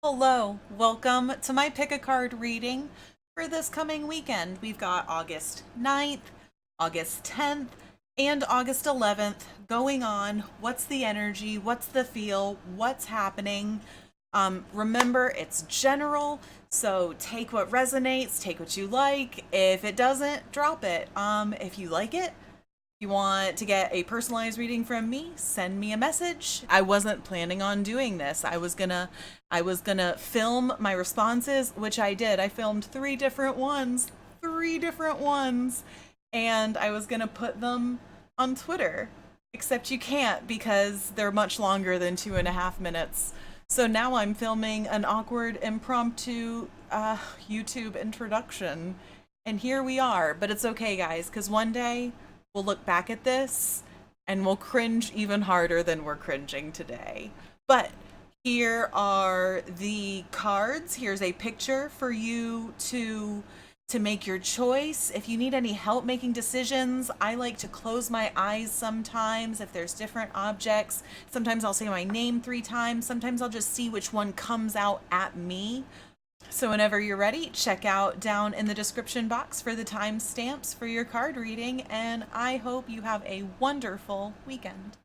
Hello, welcome to my pick a card reading for this coming weekend. We've got August 9th, August 10th, and August 11th going on. What's the energy? What's the feel? What's happening? Remember, it's general, so take what resonates, take what you like. If it doesn't, drop it. If you like it, you want to get a personalized reading from me, send me a message. I wasn't planning on doing this. I was gonna film my responses, which I did. I filmed three different ones, and I was gonna put them on Twitter. Except you can't because they're much longer than 2.5 minutes. So now I'm filming an awkward impromptu YouTube introduction. And here we are. But it's okay, guys, because one day we'll look back at this and we'll cringe even harder than we're cringing today. But here are the cards. Here's a picture for you to make your choice. If you need any help making decisions, I like to close my eyes sometimes if there's different objects. Sometimes I'll say my name 3 times. Sometimes I'll just see which one comes out at me. So whenever you're ready, check out down in the description box for the timestamps for your card reading, and I hope you have a wonderful weekend.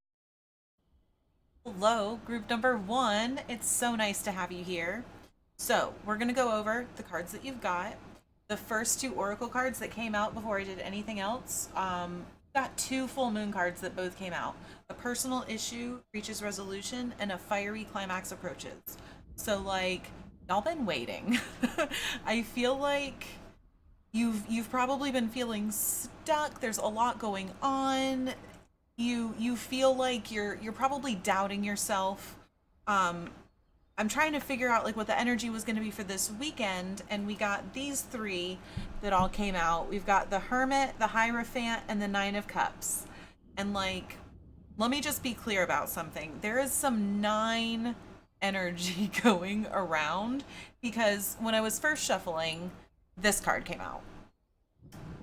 Hello, group number 1. It's so nice to have you here. So we're going to go over the cards that you've got. The first 2 oracle cards that came out before I did anything else, got 2 full moon cards that both came out. A personal issue reaches resolution, and a fiery climax approaches. So like, y'all been waiting. I feel like you've probably been feeling stuck. There's a lot going on. You feel like you're probably doubting yourself. I'm trying to figure out like what the energy was going to be for this weekend, and we got these 3 that all came out. We've got the Hermit, the Hierophant, and the Nine of Cups. And like, let me just be clear about something. There is some 9 energy going around because when I was first shuffling, this card came out.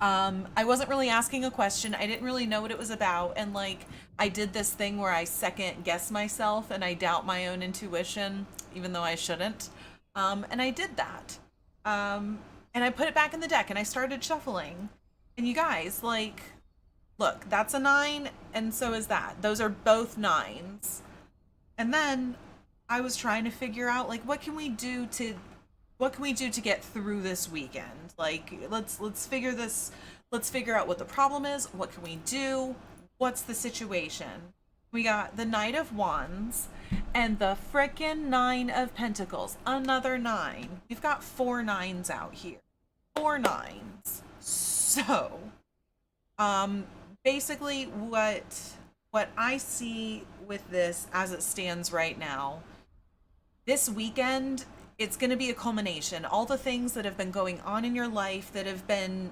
I wasn't really asking a question. I didn't really know what it was about. And like, I did this thing where I second guess myself and I doubt my own intuition, even though I shouldn't. And I did that. And I put it back in the deck and I started shuffling. And you guys, like, look, that's a 9, and so is that. Those are both 9s. And then I was trying to figure out like what can we do to get through this weekend? Like let's figure this let's figure out what the problem is. What can we do? What's the situation? We got the Knight of Wands and the frickin' Nine of Pentacles. Another 9. We've got 4 9s out here. 4 9s. So, basically what I see with this as it stands right now, this weekend it's going to be a culmination. All the things that have been going on in your life that have been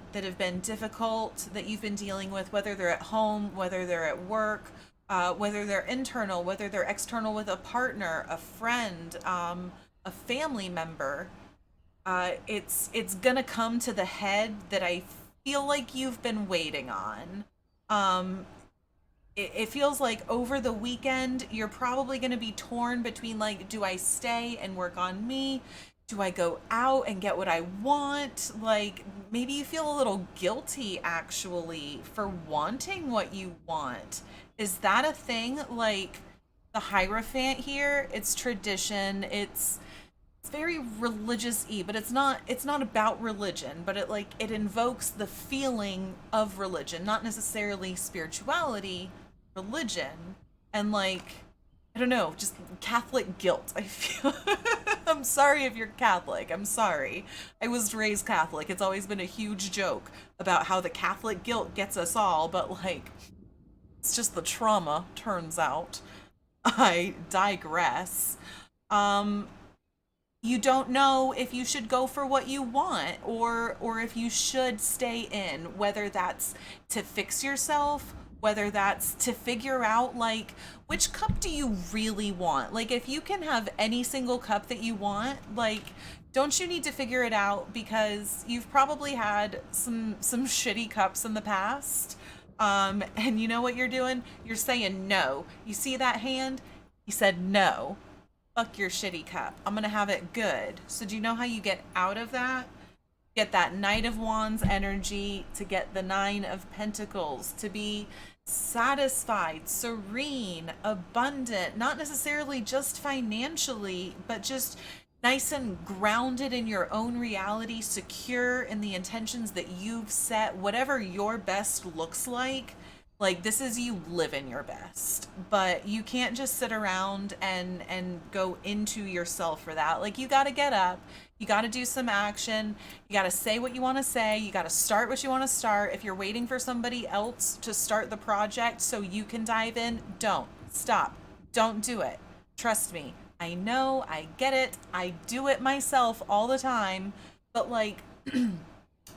difficult, that you've been dealing with, whether they're at home, whether they're at work, whether they're internal, whether they're external with a partner, a friend, a family member. It's gonna come to the head that I feel like you've been waiting on. Um, it feels like over the weekend you're probably going to be torn between like, do I stay and work on me, do I go out and get what I want? Like, maybe you feel a little guilty actually for wanting what you want. Is that a thing? Like, the Hierophant here, it's tradition, it's very religious-y, but it's not about religion, but it invokes the feeling of religion, not necessarily spirituality, religion. And like, I don't know, just Catholic guilt. I feel I'm sorry if you're Catholic. I'm sorry. I was raised Catholic. It's always been a huge joke about how the Catholic guilt gets us all, but like, it's just the trauma, turns out. I digress. Um you don't know if you should go for what you want, or if you should stay in, whether that's to fix yourself, whether that's to figure out like, which cup do you really want. Like, if you can have any single cup that you want, like, don't you need to figure it out, because you've probably had some shitty cups in the past. And you know what you're doing? You're saying no. You see that hand? He said no. fuck your shitty cup. I'm gonna have it good. So do you know how you get out of that? Get that Knight of Wands energy, to get the Nine of Pentacles, to be satisfied, serene, abundant, not necessarily just financially, but just nice and grounded in your own reality, secure in the intentions that you've set, whatever your best looks like. Like, this is you living your best, but you can't just sit around and go into yourself for that. Like, you got to get up, you got to do some action, you got to say what you want to say, you got to start what you want to start. If you're waiting for somebody else to start the project so you can dive in, don't stop, don't do it. Trust me, I know, I get it, I do it myself all the time, but like,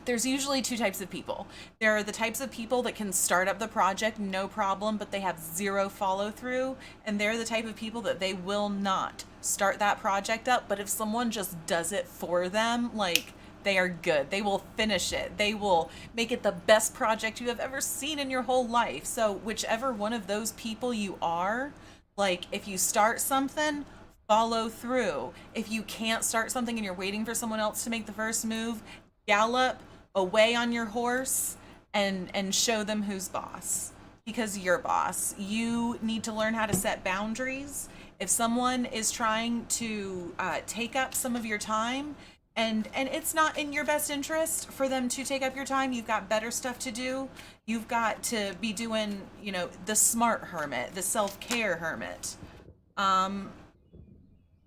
there's usually two types of people. There are the types of people that can start up the project no problem, but they have zero follow through. And they're the type of people that they will not start that project up. But if someone just does it for them, like, they are good. They will finish it. They will make it the best project you have ever seen in your whole life. So whichever one of those people you are, like, if you start something, follow through. If you can't start something and you're waiting for someone else to make the first move, gallop away on your horse and show them who's boss, because you're boss. You need to learn how to set boundaries. If someone is trying to take up some of your time, and it's not in your best interest for them to take up your time, you've got better stuff to do. You've got to be doing, you know, the smart hermit, the self-care hermit.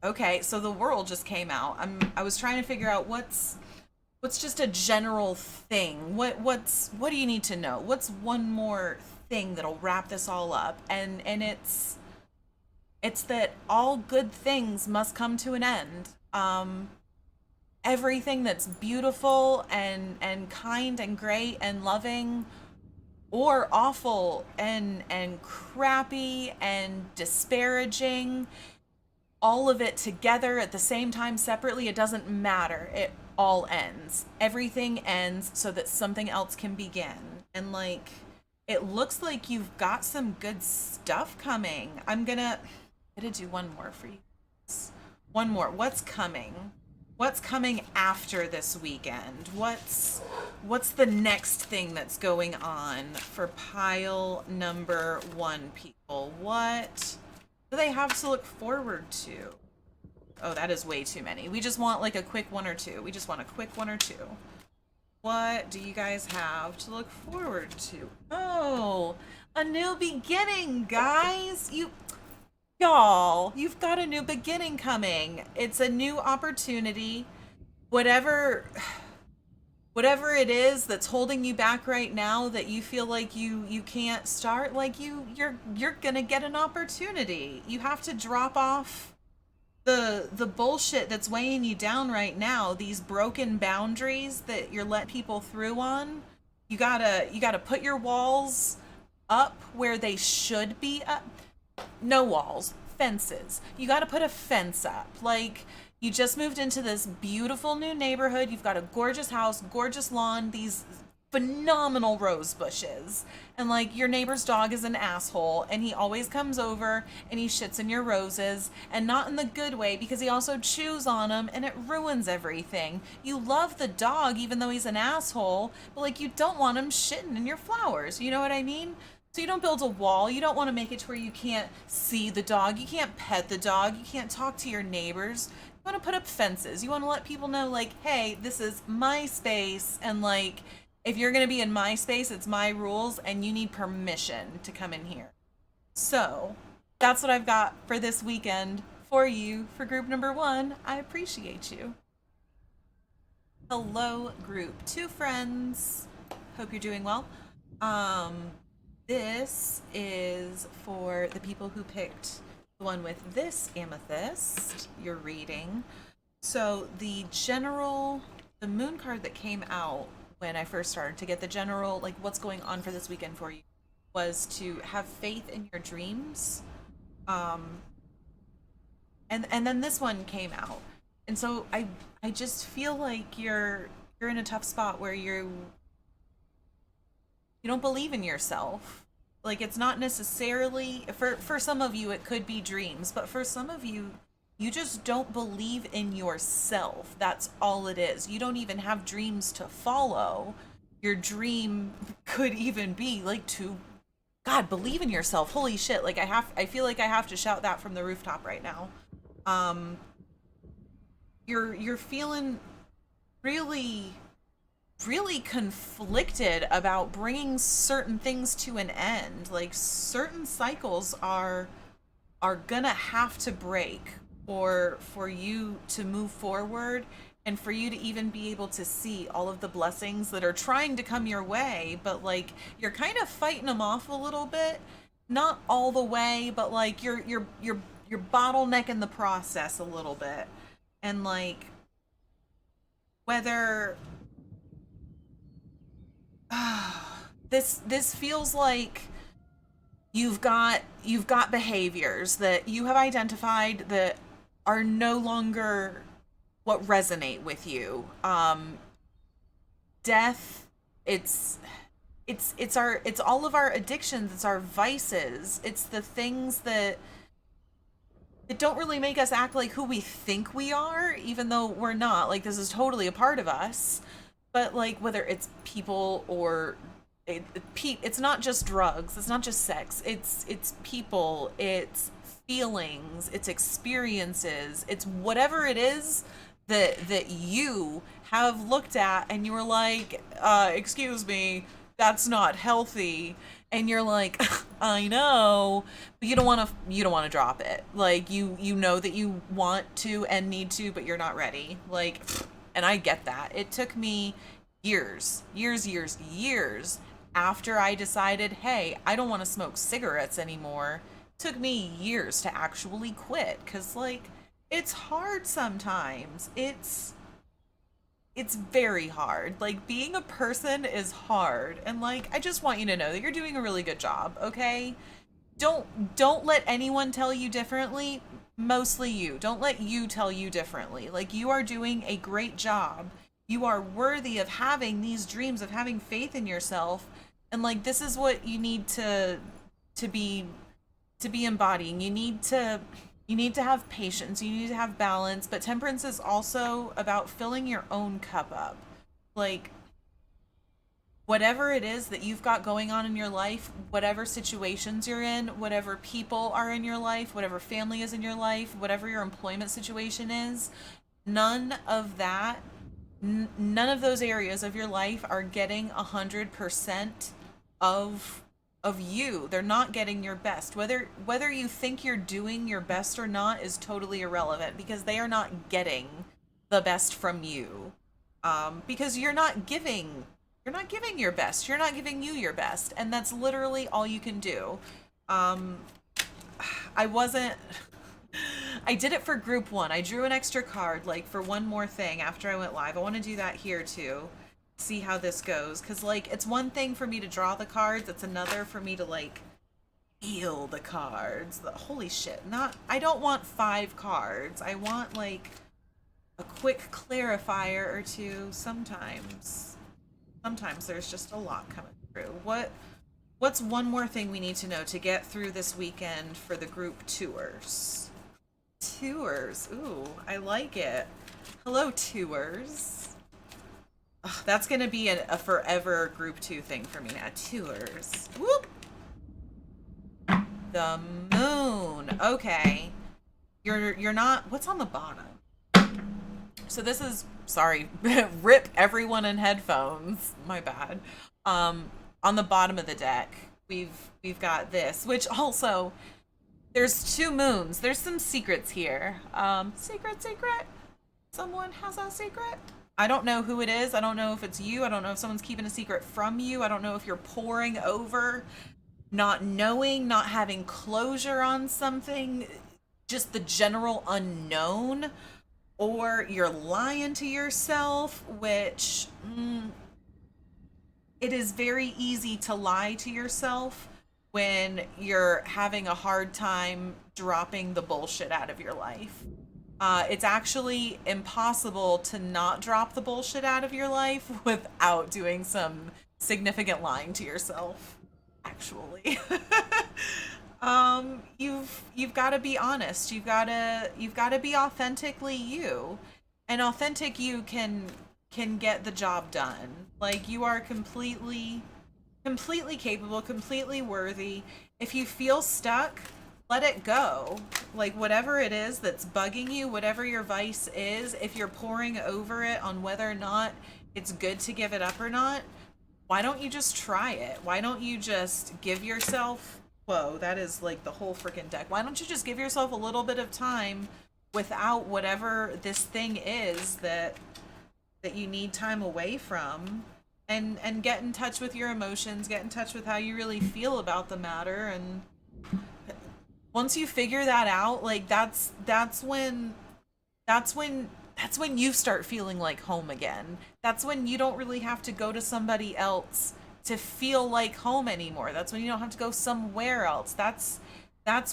Okay, so the world just came out. I was trying to figure out what's just a general thing. What do you need to know? What's one more thing that'll wrap this all up? And it's that all good things must come to an end. Everything that's beautiful and kind and great and loving, or awful and crappy and disparaging, all of it together at the same time, separately, it doesn't matter. It all ends. Everything ends so that something else can begin. And like, it looks like you've got some good stuff coming. I'm gonna do one more for you. One more. What's coming? What's coming after this weekend? What's the next thing that's going on for pile number one, people? What do they have to look forward to? Oh, that is way too many. We just want like a quick one or two. We just want a quick one or two. What do you guys have to look forward to? Oh, a new beginning, guys. Y'all, you've got a new beginning coming. It's a new opportunity. Whatever it is that's holding you back right now, that you feel like you can't start, like you're gonna get an opportunity. You have to drop off the bullshit that's weighing you down right now, these broken boundaries that you're letting people through on. You gotta put your walls up where they should be up. No walls, fences. You gotta put a fence up. Like, you just moved into this beautiful new neighborhood. You've got a gorgeous house, gorgeous lawn, these phenomenal rose bushes. And like, your neighbor's dog is an asshole, and he always comes over and he shits in your roses, and not in the good way, because he also chews on them and it ruins everything. You love the dog even though he's an asshole, but like, you don't want him shitting in your flowers. You know what I mean? So you don't build a wall. You don't want to make it to where you can't see the dog. You can't pet the dog. You can't talk to your neighbors. You want to put up fences. You want to let people know, like, hey, this is my space, and like, if you're going to be in my space, it's my rules, and you need permission to come in here. So that's what I've got for this weekend for you, for group number one. I appreciate you. Hello, group two friends. Hope you're doing well. This is for the people who picked the one with this amethyst you're reading. So the moon card that came out when I first started to get the general, like, what's going on for this weekend for you, was to have faith in your dreams. And then this one came out. And so I just feel like you're in a tough spot where you don't believe in yourself. Like, it's not necessarily, for some of you it could be dreams, but for some of you You just don't believe in yourself. That's all it is. You don't even have dreams to follow. Your dream could even be like to God, believe in yourself. Holy shit. Like I feel like I have to shout that from the rooftop right now. Um you're feeling really really conflicted about bringing certain things to an end. Like certain cycles are gonna have to break for you to move forward and for you to even be able to see all of the blessings that are trying to come your way, but like you're kind of fighting them off a little bit, not all the way, but like you're bottlenecking the process a little bit. And like whether this feels like you've got behaviors that you have identified that are no longer what resonate with you. Death, it's it's all of our addictions, it's our vices, it's the things that don't really make us act like who we think we are, even though we're not. Like this is totally a part of us. But like whether it's people or it's not just drugs, it's not just sex, it's people, it's feelings, it's experiences, it's whatever it is that you have looked at and you were like, excuse me, that's not healthy. And you're like, I know, but you don't want to drop it. Like you know that you want to and need to, but you're not ready. Like, and I get that. It took me years after I decided, hey, I don't want to smoke cigarettes anymore. It took me years to actually quit, cuz like it's hard sometimes. It's very hard. Like being a person is hard. And like I just want you to know that you're doing a really good job, okay? Don't let anyone tell you differently. Mostly you. Don't let you tell you differently. Like you are doing a great job. You are worthy of having these dreams, of having faith in yourself. And like this is what you need to be to be embodying. You need to have patience, you need to have balance, but temperance is also about filling your own cup up. Like whatever it is that you've got going on in your life, whatever situations you're in, whatever people are in your life, whatever family is in your life, whatever your employment situation is, none of that, none of those areas of your life are getting 100% of you. They're not getting your best. Whether you think you're doing your best or not is totally irrelevant because they are not getting the best from you. Because you're not giving your best. You're not giving you your best, and that's literally all you can do. Um, I wasn't. I did it for group one. I drew an extra card, like for one more thing after I went live. I want to do that here too. See how this goes. Because, like, it's one thing for me to draw the cards, it's another for me to, like, feel the cards. Holy shit. I don't want 5 cards. I want, like, a quick clarifier or two sometimes. Sometimes there's just a lot coming through. What's one more thing we need to know to get through this weekend for the group tours? Tours. Ooh, I like it. Hello, tours. Ugh, that's gonna be a forever group 2 thing for me now. Tours. Whoop. The moon. Okay. You're not. What's on the bottom? So this is sorry. Rip everyone in headphones. My bad. On the bottom of the deck, we've got this, which also there's 2 moons. There's some secrets here. Secret. Someone has a secret. I don't know who it is. I don't know if it's you. I don't know if someone's keeping a secret from you. I don't know if you're pouring over, not knowing, not having closure on something, just the general unknown, or you're lying to yourself, which it is very easy to lie to yourself when you're having a hard time dropping the bullshit out of your life. It's actually impossible to not drop the bullshit out of your life without doing some significant lying to yourself, actually. You've got to be honest. You've got to be authentically you. And authentic you can get the job done. Like you are completely capable, completely worthy. If you feel stuck, let it go. Like whatever it is that's bugging you, whatever your vice is, if you're pouring over it on whether or not it's good to give it up or not, why don't you just try it? Why don't you just give yourself, whoa, that is like the whole freaking deck. Why don't you just give yourself a little bit of time without whatever this thing is that you need time away from, and get in touch with your emotions, get in touch with how you really feel about the matter. And once you figure that out, like that's when you start feeling like home again. That's when you don't really have to go to somebody else to feel like home anymore. That's when you don't have to go somewhere else. That's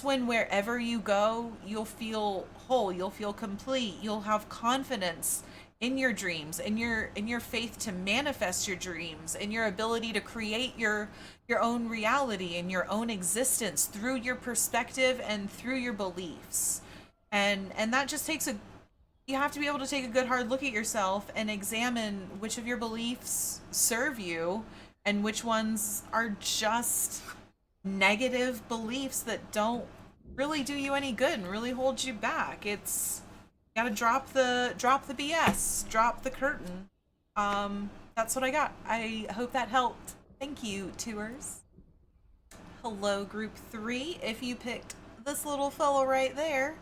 when wherever you go, you'll feel whole, you'll feel complete, you'll have confidence in your dreams, in your faith to manifest your dreams, in your ability to create your own reality and your own existence through your perspective and through your beliefs. And that just takes a you have to be able to take a good hard look at yourself and examine which of your beliefs serve you and which ones are just negative beliefs that don't really do you any good and really hold you back. It's got to drop the BS, drop the curtain. That's what I got. I hope that helped. Thank you, tours. Hello, group 3. If you picked this little fellow right there,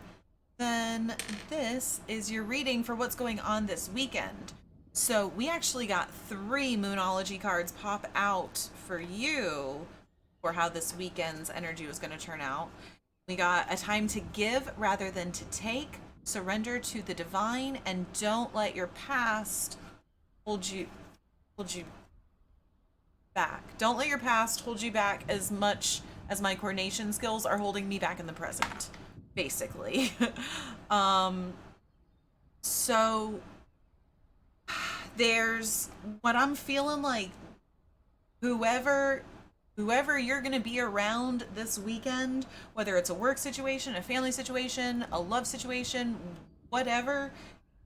then this is your reading for what's going on this weekend. So we actually got 3 Moonology cards pop out for you for how this weekend's energy was going to turn out. We got a time to give rather than to take, surrender to the divine, and don't let your past hold you back. Don't let your past hold you back as much as my coordination skills are holding me back in the present, basically. um so there's what I'm feeling like, whoever you're going to be around this weekend, whether it's a work situation, a family situation, a love situation, whatever,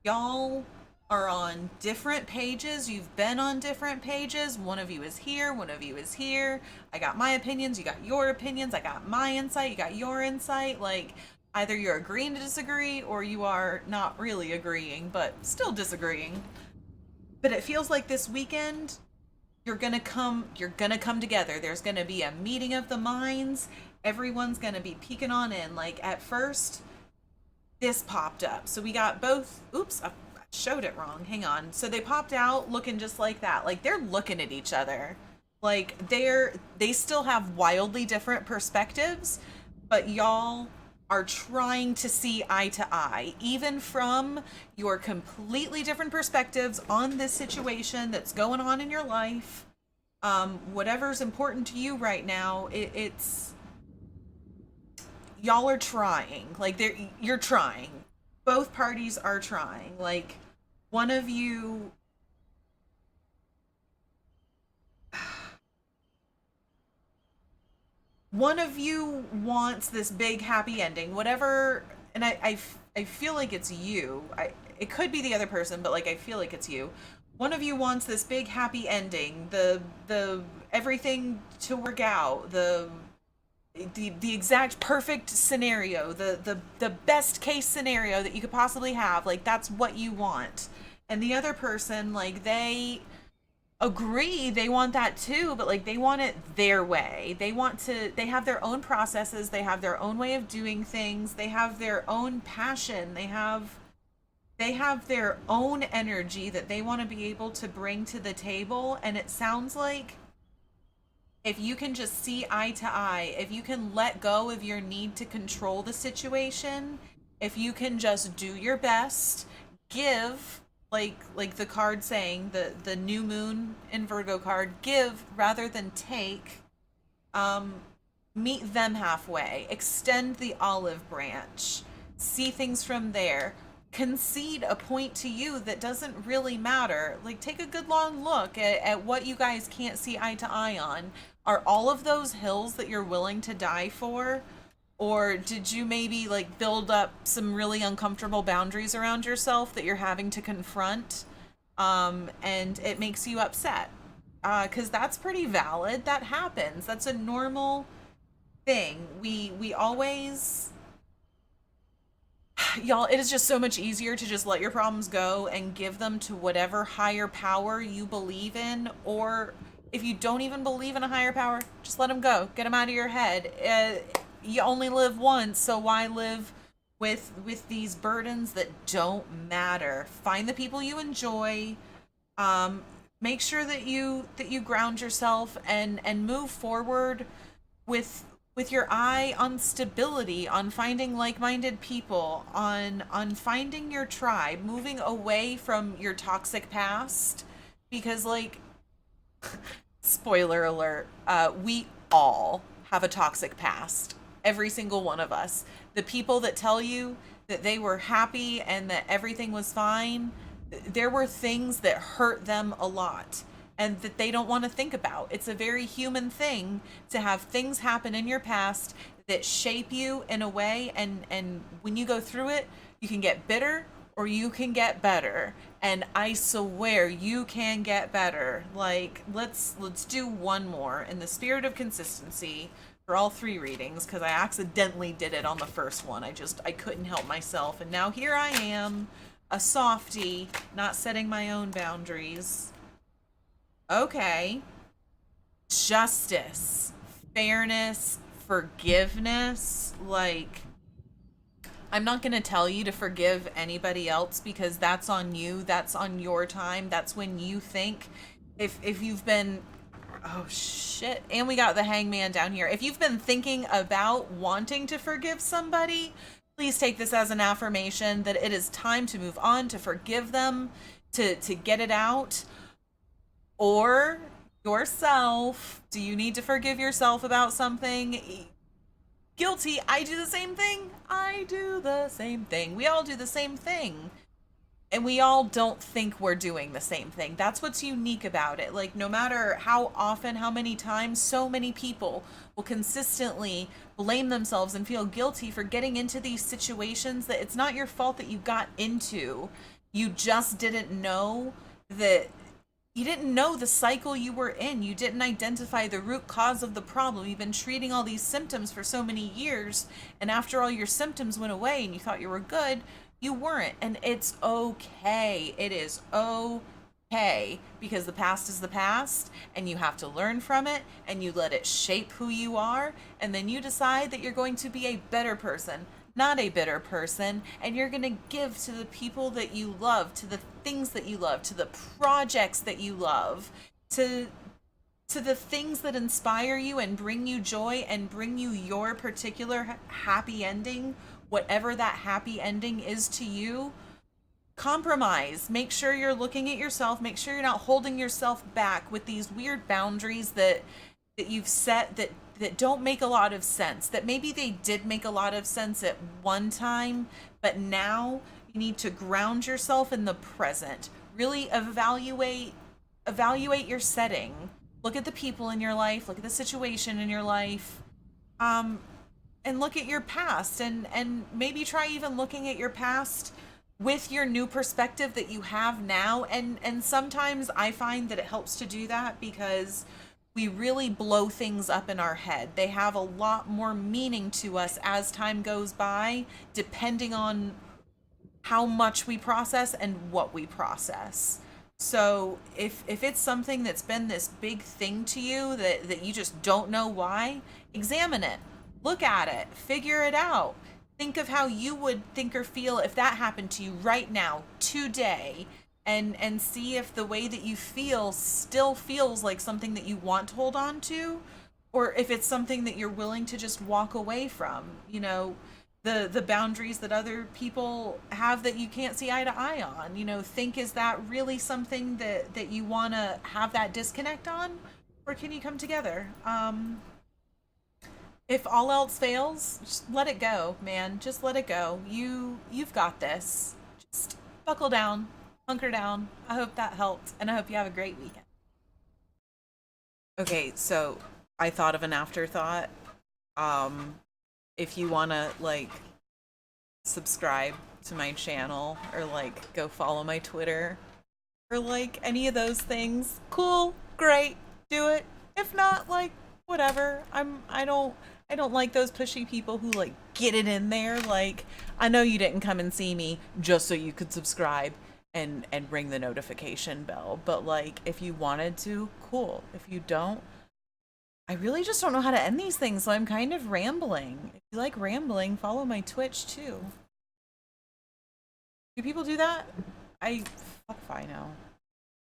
y'all are on different pages. You've been on different pages. One of you is here, one of you is here. I got my opinions, you got your opinions, I got my insight, you got your insight. Like, either you're agreeing to disagree or you are not really agreeing, but still disagreeing. But it feels like this weekend you're gonna come together. There's gonna be a meeting of the minds. Everyone's gonna be peeking on in. Like, at first this popped up, so we got both. Oops, I showed it wrong, hang on. So they popped out looking just like that. Like, they're looking at each other, like they still have wildly different perspectives, but y'all are trying to see eye to eye, even from your completely different perspectives on this situation that's going on in your life. Whatever's important to you right now, it's y'all are trying. Like, you're trying. Both parties are trying. Like, one of you one of you wants this big happy ending, whatever. And I feel like it's you. It could be the other person, but like, I feel like it's you. One of you wants this big happy ending, the everything to work out, the exact perfect scenario, the best case scenario that you could possibly have. Like, that's what you want. And the other person, like, they agree, they want that too, but like, they want it their way. They have their own processes, they have their own way of doing things, they have their own passion, they have their own energy that they want to be able to bring to the table. And it sounds like, if you can just see eye to eye, if you can let go of your need to control the situation, if you can just do your best, give, like the card saying, the new moon in Virgo card, give rather than take. um Meet them halfway, extend the olive branch, see things from there, concede a point to you that doesn't really matter. Like, take a good long look at what you guys can't see eye to eye on. Are all of those hills that you're willing to die for? Or did you maybe like build up some really uncomfortable boundaries around yourself that you're having to confront? And it makes you upset. Because that's pretty valid. That happens. That's a normal thing. We always, y'all, it is just so much easier to just let your problems go and give them to whatever higher power you believe in. Or if you don't even believe in a higher power, just let them go. Get them out of your head. You only live once, so why live with these burdens that don't matter? Find the people you enjoy. Make sure that you ground yourself and move forward with your eye on stability, on finding like-minded people, on finding your tribe, moving away from your toxic past, because like, spoiler alert, we all have a toxic past, every single one of us. The people that tell you that they were happy and that everything was fine, there were things that hurt them a lot and that they don't want to think about. It's a very human thing to have things happen in your past that shape you in a way, and when you go through it, you can get bitter or you can get better. And I swear you can get better. Like, let's do one more in the spirit of consistency for all three readings, because I accidentally did it on the first one. I couldn't help myself, and now here I am, a softie, not setting my own boundaries. Okay. Justice, fairness, forgiveness. Like, I'm not going to tell you to forgive anybody else, because that's on you. That's on your time. That's when you think. If you've been, oh shit, and we got the hangman down here. If you've been thinking about wanting to forgive somebody, please take this as an affirmation that it is time to move on, to forgive them, to get it out. Or yourself. Do you need to forgive yourself about something? Guilty. I do the same thing. I do the same thing. We all do the same thing. And we all don't think we're doing the same thing. That's what's unique about it. Like, no matter how often, how many times, so many people will consistently blame themselves and feel guilty for getting into these situations that it's not your fault that you got into. You just didn't know that you didn't know the cycle you were in. You didn't identify the root cause of the problem. You've been treating all these symptoms for so many years, and after all your symptoms went away and you thought you were good, you weren't. And it's okay. It is okay, because the past is the past, and you have to learn from it, and you let it shape who you are, and then you decide that you're going to be a better person, not a bitter person, and you're going to give to the people that you love, to the things that you love, to the projects that you love, to the things that inspire you and bring you joy and bring you your particular happy ending, whatever that happy ending is to you. Compromise. Make sure you're looking at yourself. Make sure you're not holding yourself back with these weird boundaries that you've set that don't make a lot of sense. That maybe they did make a lot of sense at one time, but now you need to ground yourself in the present. Really evaluate your setting. Look at the people in your life, look at the situation in your life. And look at your past, and maybe try even looking at your past with your new perspective that you have now. And sometimes I find that it helps to do that, because we really blow things up in our head. They have a lot more meaning to us as time goes by, depending on how much we process and what we process. So if it's something that's been this big thing to you that you just don't know why, examine it. Look at it. Figure it out. Think of how you would think or feel if that happened to you right now, today, and see if the way that you feel still feels like something that you want to hold on to, or if it's something that you're willing to just walk away from. You know, the boundaries that other people have that you can't see eye to eye on. You know, think, is that really something that you want to have that disconnect on, or can you come together? If all else fails, just let it go, man. Just let it go. You've got this. Just buckle down, hunker down. I hope that helped, and I hope you have a great weekend. Okay, so I thought of an afterthought. Um, if you want to like subscribe to my channel or like go follow my Twitter or like any of those things, cool, great, do it. If not, like whatever. I don't like those pushy people who like get it in there. Like, I know you didn't come and see me just so you could subscribe and ring the notification bell, but like if you wanted to, cool. If you don't, I really just don't know how to end these things, so I'm kind of rambling. If you like rambling, follow my Twitch too. Do people do that? Fuck if I know.